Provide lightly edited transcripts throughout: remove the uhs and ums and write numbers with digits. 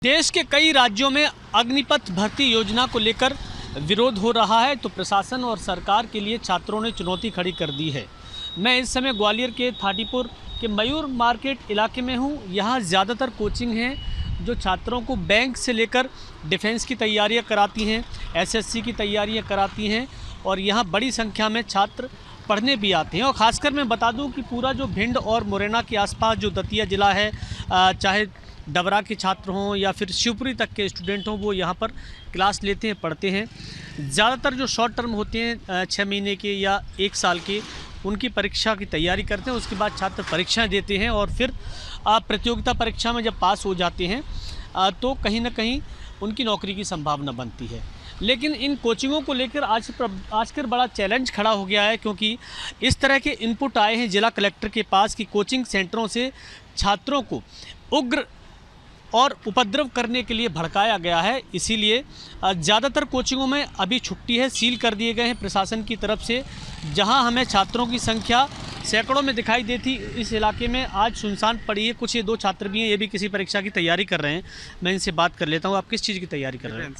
देश के कई राज्यों में अग्निपथ भर्ती योजना को लेकर विरोध हो रहा है, तो प्रशासन और सरकार के लिए छात्रों ने चुनौती खड़ी कर दी है। मैं इस समय ग्वालियर के थाटीपुर के मयूर मार्केट इलाके में हूँ। यहाँ ज़्यादातर कोचिंग हैं जो छात्रों को बैंक से लेकर डिफेंस की तैयारियाँ कराती हैं, एसएससी की तैयारियाँ कराती हैं और यहाँ बड़ी संख्या में छात्र पढ़ने भी आते हैं। और ख़ासकर मैं बता दूं कि पूरा जो भिंड और मुरैना के आसपास जो दतिया ज़िला है, चाहे डबरा के छात्र हों या फिर शिवपुरी तक के स्टूडेंट हों, वो यहाँ पर क्लास लेते हैं, पढ़ते हैं। ज़्यादातर जो शॉर्ट टर्म होते हैं 6 महीने के या 1 साल के, उनकी परीक्षा की तैयारी करते हैं। उसके बाद छात्र परीक्षाएं देते हैं और फिर प्रतियोगिता परीक्षा में जब पास हो जाते हैं तो कहीं ना कहीं उनकी नौकरी की संभावना बनती है। लेकिन इन कोचिंगों को लेकर आजकल बड़ा चैलेंज खड़ा हो गया है, क्योंकि इस तरह के इनपुट आए हैं जिला कलेक्टर के पास कि कोचिंग सेंटरों से छात्रों को उग्र और उपद्रव करने के लिए भड़काया गया है। इसीलिए ज़्यादातर कोचिंगों में अभी छुट्टी है, सील कर दिए गए हैं प्रशासन की तरफ से। जहां हमें छात्रों की संख्या सैकड़ों में दिखाई देती, इस इलाके में आज सुनसान पड़ी है। कुछ ये 2 छात्र भी हैं, ये भी किसी परीक्षा की तैयारी कर रहे हैं। मैं इनसे बात कर लेता हूँ। आप किस चीज़ की तैयारी कर रहे हैं?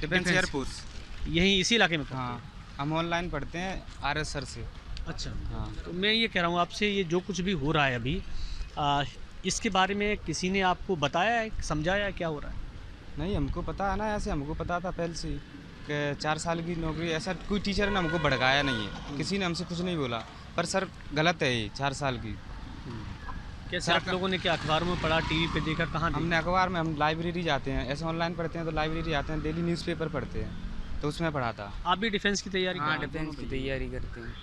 Defence air force. यहीं इसी इलाके में? हाँ, हम ऑनलाइन पढ़ते हैं RS सर से। अच्छा। हाँ, तो मैं ये कह रहा हूँ आपसे, ये जो कुछ भी हो रहा है अभी, इसके बारे में किसी ने आपको बताया है, समझाया है क्या हो रहा है? नहीं हमको पता है ना, ऐसे हमको पता था पहले से ही कि 4 साल की नौकरी, ऐसा कोई टीचर ने हमको भड़काया नहीं है, किसी ने हमसे कुछ नहीं बोला। पर सर गलत है ये 4 साल की। कैसे आप लोगों ने क्या अखबारों में पढ़ा, टीवी पे देखा, कहाँ देखा? हमने अखबार में, हम लाइब्रेरी जाते हैं, ऐसे ऑनलाइन पढ़ते हैं तो लाइब्रेरी जाते हैं, डेली न्यूज़पेपर पढ़ते हैं, तो उसमें पढ़ा था। आप भी डिफेंस की तैयारी कर रहे हैं? डिफेंस की तैयारी करते हैं।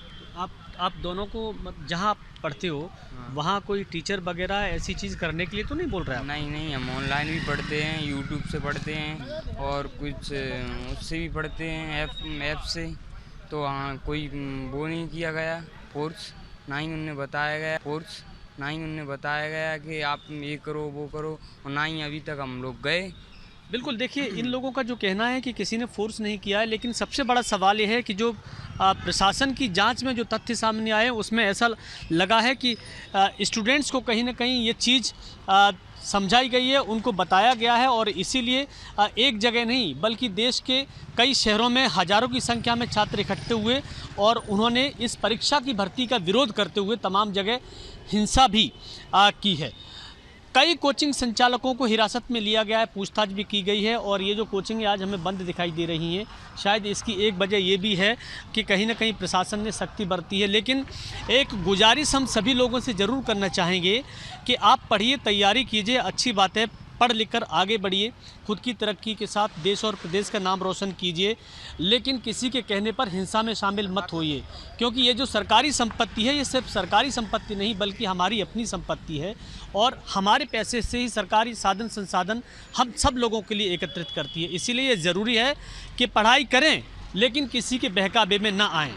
आप दोनों को जहाँ आप पढ़ते हो वहाँ कोई टीचर वगैरह ऐसी चीज़ करने के लिए तो नहीं बोल रहा है? नहीं, हम ऑनलाइन भी पढ़ते हैं, यूट्यूब से पढ़ते हैं और कुछ उससे भी पढ़ते हैं, ऐप से। तो हाँ, कोई वो नहीं किया गया, फोर्स नहीं उन्हें बताया गया कि आप ये करो वो करो, और ना ही अभी तक हम लोग गए। बिल्कुल। देखिए, इन लोगों का जो कहना है कि किसी ने फोर्स नहीं किया है, लेकिन सबसे बड़ा सवाल ये है कि जो प्रशासन की जांच में जो तथ्य सामने आए उसमें ऐसा लगा है कि स्टूडेंट्स को कहीं ना कहीं ये चीज़ समझाई गई है, उनको बताया गया है और इसीलिए एक जगह नहीं बल्कि देश के कई शहरों में हज़ारों की संख्या में छात्र इकट्ठे हुए और उन्होंने इस परीक्षा की भर्ती का विरोध करते हुए तमाम जगह हिंसा भी की है। कई कोचिंग संचालकों को हिरासत में लिया गया है, पूछताछ भी की गई है और ये जो कोचिंग आज हमें बंद दिखाई दे रही हैं, शायद इसकी एक वजह ये भी है कि कहीं ना कहीं प्रशासन ने सख्ती बरती है। लेकिन एक गुजारिश हम सभी लोगों से ज़रूर करना चाहेंगे कि आप पढ़िए, तैयारी कीजिए, अच्छी बात है, पढ़ लिख कर आगे बढ़िए, खुद की तरक्की के साथ देश और प्रदेश का नाम रोशन कीजिए, लेकिन किसी के कहने पर हिंसा में शामिल मत होइए। क्योंकि ये जो सरकारी संपत्ति है, ये सिर्फ सरकारी संपत्ति नहीं बल्कि हमारी अपनी संपत्ति है और हमारे पैसे से ही सरकारी साधन संसाधन हम सब लोगों के लिए एकत्रित करती है। इसीलिए ये ज़रूरी है कि पढ़ाई करें लेकिन किसी के बहकावे में ना आएँ।